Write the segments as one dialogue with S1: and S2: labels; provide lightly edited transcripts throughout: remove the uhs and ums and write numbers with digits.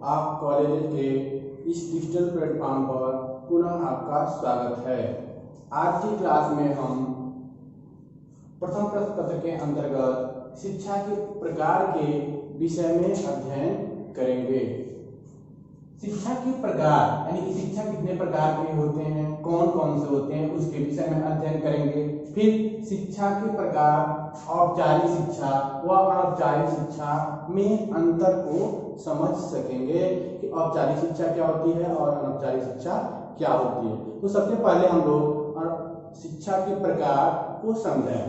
S1: आप कॉलेज के इस डिजिटल प्लेटफॉर्म पर पुनः आपका स्वागत है। आज की क्लास में हम प्रथम प्रश्न पत्र के अंतर्गत शिक्षा के प्रकार के विषय में अध्ययन करेंगे। शिक्षा के प्रकार यानी कि शिक्षा कितने प्रकार के होते हैं, कौन कौन से होते हैं, उसके विषय में अध्ययन करेंगे। फिर शिक्षा के प्रकार, औपचारिक शिक्षा व अनौपचारिक शिक्षा में अंतर को समझ सकेंगे कि औपचारिक शिक्षा क्या होती है और अनौपचारिक शिक्षा क्या होती है। तो सबसे पहले हम लोग शिक्षा के प्रकार को समझें।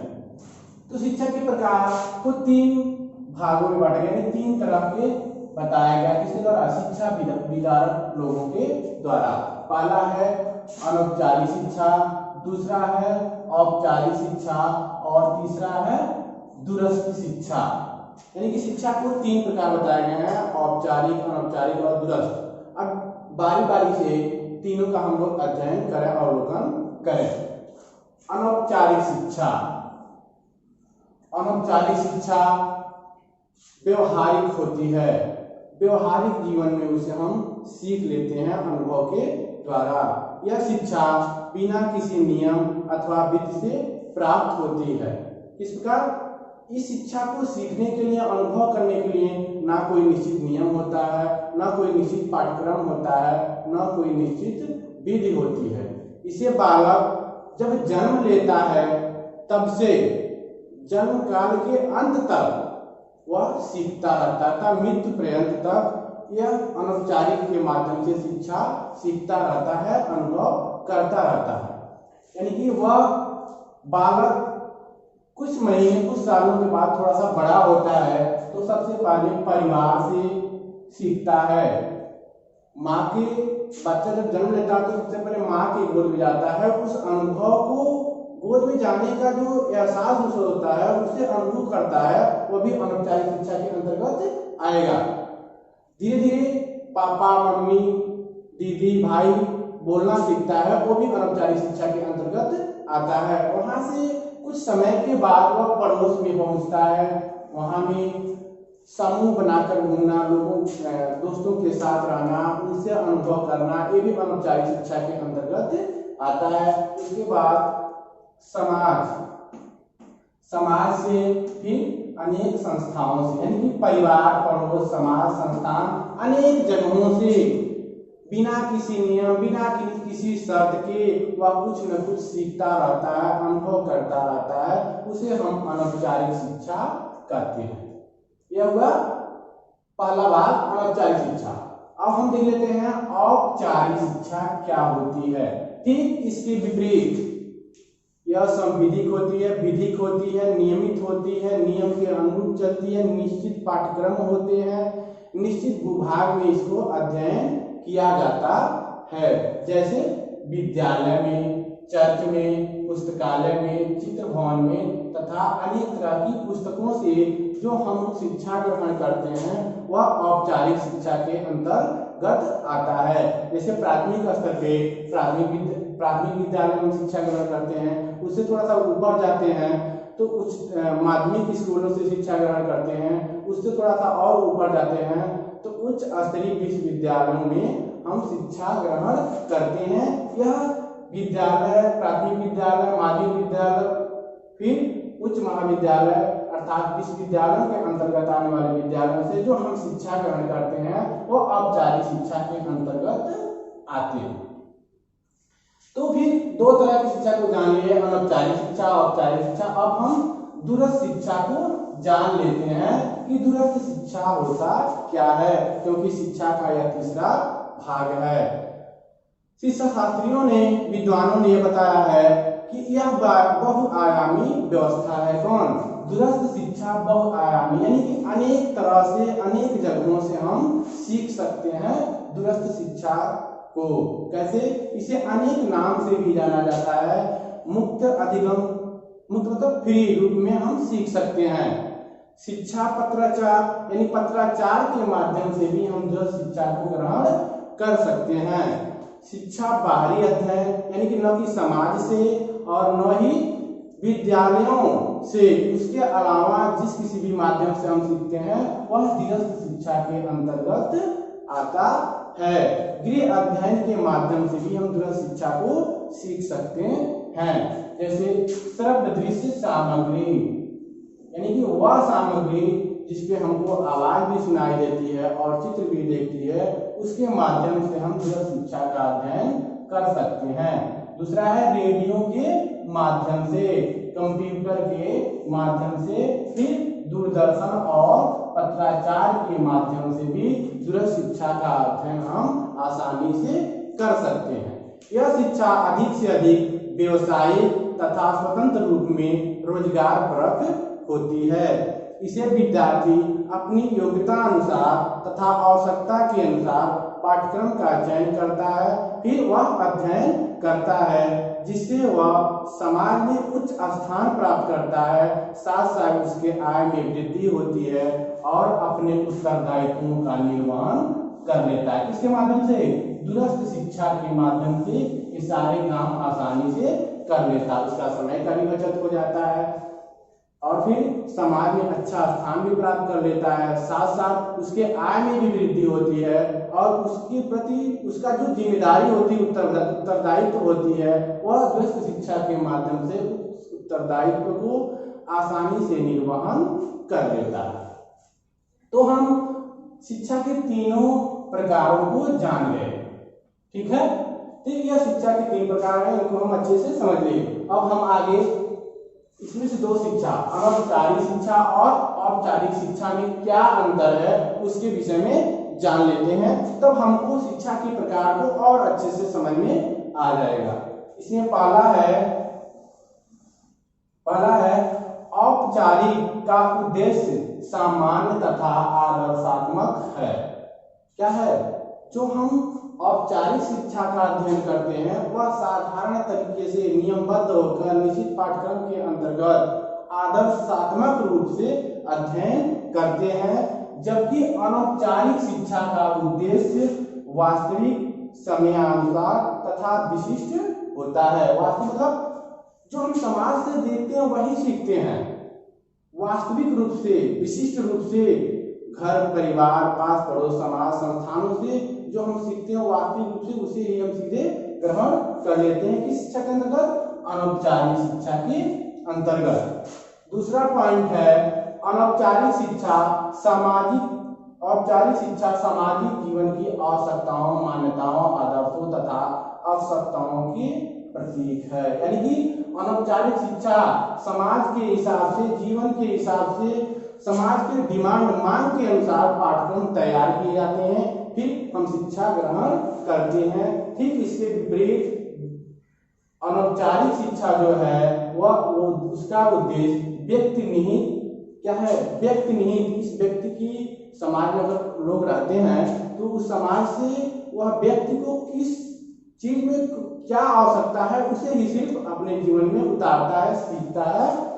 S1: तो शिक्षा के प्रकार को तीन भागों में बांटा गया, तीन तरह के बताया गया। किसके द्वारा? शिक्षा विदारक लोगों के द्वारा। पहला है अनौपचारिक शिक्षा, दूसरा है औपचारिक शिक्षा और तीसरा है दूरस्थ शिक्षा। यानी कि शिक्षा को तीन प्रकार बताए गए हैं, औपचारिक, अनौपचारिक और दूरस्थ। अब बारी बारी से तीनों का हम लोग अध्ययन करें, अवलोकन करें। अनौपचारिक शिक्षा, अनौपचारिक शिक्षा व्यवहारिक होती है। व्यवहारिक जीवन में उसे हम सीख लेते हैं अनुभव के द्वारा। यह शिक्षा बिना किसी नियम अथवा विधि से प्राप्त होती है। इस प्रकार इस शिक्षा को सीखने के लिए, अनुभव करने के लिए ना कोई निश्चित नियम होता है, ना कोई निश्चित पाठ्यक्रम होता है, ना कोई निश्चित विधि होती है। इसे बालक जब जन्म लेता है तब से जन्म काल के अंत तक वह सीखता रहता था, मृत्यु पर्यंत तक यह अनौपचारिक के माध्यम से शिक्षा सीखता रहता है, अनुभव करता रहता है। यानी कि वह बालक कुछ महीने, कुछ सालों के बाद थोड़ा सा बड़ा होता है तो सबसे पहले परिवार से सीखता है। माँ के बच्चा जब जन्म लेता है तो सबसे पहले माँ की गोद में जाता है। उस अनुभव को, गोद में जाने का जो एहसास उसे होता है, उसे अनुभव करता है, वो भी अनौपचारिक शिक्षा के अंतर्गत आएगा। धीरे धीरे पापा, मम्मी, दीदी, भाई बोलना सीखता है, वो भी अनौपचारिक शिक्षा के अंतर्गत आता है। वहां से कुछ समय के बाद वह पड़ोस में पहुंचता है, वहां में समूह बनाकर घूमना, लोगों दोस्तों के साथ रहना, उनसे अनुभव करना, ये भी अनौपचारिक शिक्षा के अंतर्गत आता है। उसके बाद समाज, समाज से फिर अनेक संस्थाओं से, यानी कि परिवार, पड़ोस, समाज, संस्थान, अनेक जगहों से बिना किसी नियम, बिना किसी शर्त के वह कुछ न कुछ सीखता रहता है, अनुभव करता रहता है। उसे हम अनौपचारिक शिक्षा कहते हैं। यह हुआ पहला भाग, अनौपचारिक शिक्षा। अब हम देख लेते हैं औपचारिक शिक्षा क्या होती है। ठीक इसके विपरीत यह संविधिक होती है, विधिक होती है, नियमित होती है, नियम के अनुरूप चलती है, निश्चित पाठ्यक्रम होते हैं, निश्चित भूभाग में इसको अध्ययन किया जाता है। जैसे विद्यालय में, चर्च में, पुस्तकालय में, चित्र भवन में तथा अनेक तरह की पुस्तकों से जो हम लोग शिक्षा ग्रहण करते हैं वह औपचारिक शिक्षा के अंतर्गत आता है। जैसे प्राथमिक स्तर पे प्राथमिक विद्यालय में शिक्षा ग्रहण करते हैं, उससे थोड़ा सा ऊपर जाते हैं तो उच्च माध्यमिक स्कूलों से शिक्षा ग्रहण करते हैं, उससे थोड़ा सा और ऊपर जाते हैं तो उच्च स्तरीय विश्वविद्यालयों में हम शिक्षा ग्रहण करते हैं। यह विद्यालय, प्राथमिक विद्यालय, माध्यमिक विद्यालय, फिर उच्च महाविद्यालय अर्थात विश्वविद्यालयों के अंतर्गत आने वाले विद्यालयों से जो हम शिक्षा ग्रहण करते हैं वो औपचारिक शिक्षा के अंतर्गत आते हैं। तो फिर दो तरह की शिक्षा को जान लिए, अनौपचारिक शिक्षा, औपचारिक शिक्षा। अब हम दूरस्थ शिक्षा को जान लेते हैं कि दूरस्थ शिक्षा होता क्या है, क्योंकि शिक्षा का यह तीसरा भाग है। शिक्षा शास्त्रियों ने, विद्वानों ने यह बताया है कि यह बहुआयामी व्यवस्था है। कौन? दूरस्थ शिक्षा बहुआयामी, यानी कि अनेक तरह से, अनेक जगहों से हम सीख सकते हैं दूरस्थ शिक्षा को। कैसे? इसे अनेक नाम से भी जाना जाता है। मुक्त, अधिगम, मुक्त मतलब फ्री रूप में हम सीख सकते हैं। शिक्षा पत्राचार, यानी पत्राचार के माध्यम से भी हम दूरस्थ शिक्षा को ग्रहण कर सकते हैं। शिक्षा बाहरी अध्ययन, यानी कि न कि समाज से और न ही विद्यालयों से, उसके अलावा जिस किसी भी माध्यम से हम सीखते हैं वह दूरस्थ शिक्षा के अंतर्गत आता है। गृह अध्ययन के माध्यम से भी हम दूरस्थ शिक्षा को सीख सकते हैं। जैसे श्रव्य दृश्य सामग्री, यानी कि वह सामग्री जिसपे हमको आवाज भी सुनाई देती है और चित्र भी देखती है, उसके माध्यम से हम दूरस्थ शिक्षा का अध्ययन कर सकते हैं। दूसरा है रेडियो के माध्यम से, कंप्यूटर के माध्यम से, फिर दूरदर्शन और पत्राचार के माध्यम से भी दूरस्थ शिक्षा का अध्ययन हम आसानी से कर सकते हैं। यह शिक्षा अधिक से अधिक व्यवसायिक तथा स्वतंत्र रूप में रोजगार परक होती है। इसे विद्यार्थी अपनी योग्यता अनुसार तथा आवश्यकता के अनुसार पाठ्यक्रम का चयन करता है, फिर वह अध्ययन करता है, जिससे वह समाज में उच्च स्थान प्राप्त करता है। साथ साथ उसके आय में वृद्धि होती है और अपने उत्तरदायित्वों का निर्वहन कर लेता है। इसके माध्यम से दूरस्थ शिक्षा के माध्यम से ये सारे काम आसानी से कर लेता है। उसका समय का भी बचत हो जाता है और फिर समाज में अच्छा स्थान भी प्राप्त कर लेता है। साथ साथ उसके आय में भी वृद्धि होती है और उसके प्रति उसका जो जिम्मेदारी होती है, उत्तरदायित्व होती है, वह दूरस्थ शिक्षा के माध्यम से उस उत्तरदायित्व को आसानी से निर्वहन कर लेता है। तो हम शिक्षा के तीनों प्रकारों को जान गए, ठीक है। तो यह शिक्षा के तीन प्रकार हैं, इनको हम अच्छे से समझ लें। अब हम आगे इसमें से दो शिक्षा, अनौपचारिक शिक्षा और औपचारिक शिक्षा में क्या अंतर है उसके विषय में जान लेते हैं, तब हमको शिक्षा के प्रकार को और अच्छे से समझ में आ जाएगा। इसमें पहला है औपचारिक का उद्देश्य सामान्य तथा आदर्शात्मक है। क्या है? जो हम औपचारिक शिक्षा का अध्ययन करते हैं वह साधारण तरीके से नियमबद्ध होकर निश्चित पाठ्यक्रम के अंतर्गत आदर्शात्मक रूप से अध्ययन करते हैं, जबकि अनौपचारिक शिक्षा का उद्देश्य वास्तविक समयानुसार तथा विशिष्ट होता है। वास्तविक मतलब जो हम समाज से देखते हैं वही सीखते हैं, वास्तविक रूप से, विशिष्ट रूप से घर परिवार पास पड़ोस समाज संस्थानों से जो हम सीखते हैं वास्तविक रूप से उसे ही हम सीधे ग्रहण कर लेते हैं। किस शिक्षा के अंतर्गत? अनौपचारिक शिक्षा के अंतर्गत। दूसरा पॉइंट है अनौपचारिक शिक्षा औपचारिक शिक्षा सामाजिक जीवन की आवश्यकताओं, मान्यताओं, आदर्शों तथा आवश्यकताओं की प्रतीक है। यानी कि अनौपचारिक शिक्षा समाज के हिसाब से, जीवन के हिसाब से, समाज के डिमांड मांग के अनुसार पाठ्यक्रम तैयार किए जाते हैं, फिर हम शिक्षा ग्रहण करते हैं। ठीक इसके विपरीत अनौपचारिक शिक्षा जो है वो उसका उद्देश्य व्यक्ति निहित, क्या है? व्यक्ति निहित, इस व्यक्ति की समाज में अगर लोग रहते हैं तो उस समाज से वह व्यक्ति को किस चीज में क्या आवश्यकता है उसे ही सिर्फ अपने जीवन में उतारता है, सीखता है।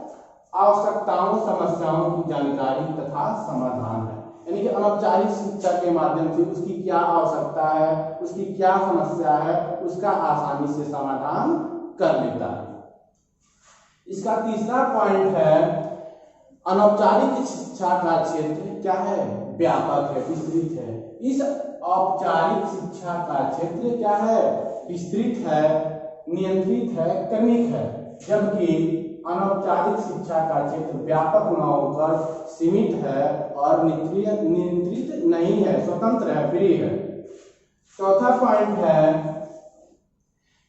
S1: आवश्यकताओं, समस्याओं की जानकारी तथा समाधान है। यानी कि अनौपचारिक शिक्षा के माध्यम से उसकी क्या आवश्यकता है, उसकी क्या समस्या है, उसका आसानी से समाधान कर लेता है। इसका तीसरा पॉइंट है अनौपचारिक शिक्षा का क्षेत्र क्या है? व्यापक है, विस्तृत है। इस औपचारिक शिक्षा का क्षेत्र क्या है? विस्तृत है, नियंत्रित है, क्रमिक है, जबकि अनौपचारिक शिक्षा का क्षेत्र व्यापक न होकर सीमित है और नियंत्रित नहीं है, स्वतंत्र है, फ्री है। चौथा पॉइंट है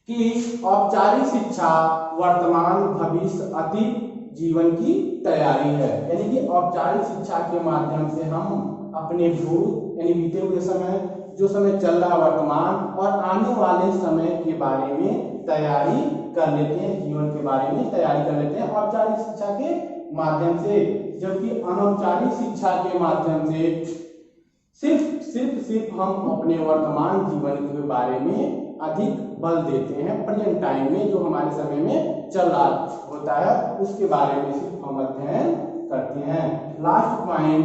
S1: कि औपचारिक शिक्षा वर्तमान, भविष्य, अतीत जीवन की तैयारी है। यानी कि औपचारिक शिक्षा के माध्यम से हम अपने भूत यानी बीते हुए समय, जो समय चल रहा वर्तमान और आने वाले समय के बारे में तैयारी कर लेते हैं, जीवन के बारे में तैयारी कर लेते हैं औपचारिक शिक्षा के माध्यम से। जबकि अनौपचारिक शिक्षा के माध्यम से सिर्फ हम अपने वर्तमान जीवन के बारे में अधिक बल देते हैं। प्रेजेंट टाइम में जो हमारे समय में चल रहा होता है उसके बारे में सिर्फ हम अध्ययन करते हैं। लास्ट पॉइंट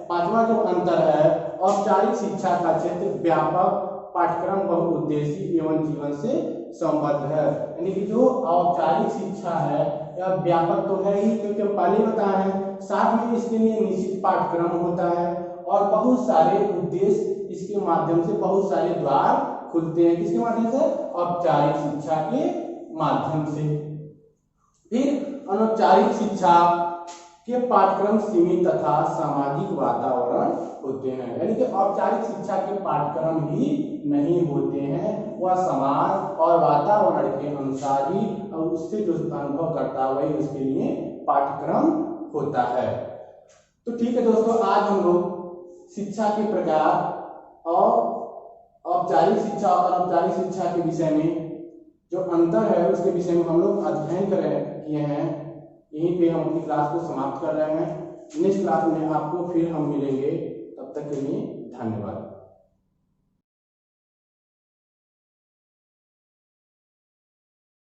S1: पांचवा जो अंतर है, औपचारिक शिक्षा का क्षेत्र व्यापक, पाठ्यक्रम बहुउद्देशीय एवं जीवन से संबद्ध है। यानी कि जो औपचारिक शिक्षा है यह व्यापक तो है ही, क्योंकि पहले बताया है, साथ में इसके लिए निश्चित पाठ्यक्रम होता है और बहुत सारे उद्देश्य इसके माध्यम से, बहुत सारे द्वार खुलते हैं। किसके माध्यम से? औपचारिक शिक्षा के माध्यम से। फिर अनौपचारिक शिक्षा के पाठ्यक्रम सीमित तथा सामाजिक वातावरण होते हैं, यानी कि औपचारिक शिक्षा के पाठ्यक्रम ही नहीं होते हैं, वह समाज और वातावरण के अनुसार ही और उससे जो अनुभव करता है वही उसके लिए पाठ्यक्रम होता है। तो ठीक है दोस्तों, आज हम लोग शिक्षा के प्रकार और औपचारिक शिक्षा और अनौपचारिक शिक्षा के विषय में जो अंतर है उसके विषय में हम लोग अध्ययन किए हैं। यहीं पे हम अपनी क्लास को समाप्त कर रहे हैं। नेक्स्ट क्लास में आपको फिर हम मिलेंगे, तब तक के लिए धन्यवाद।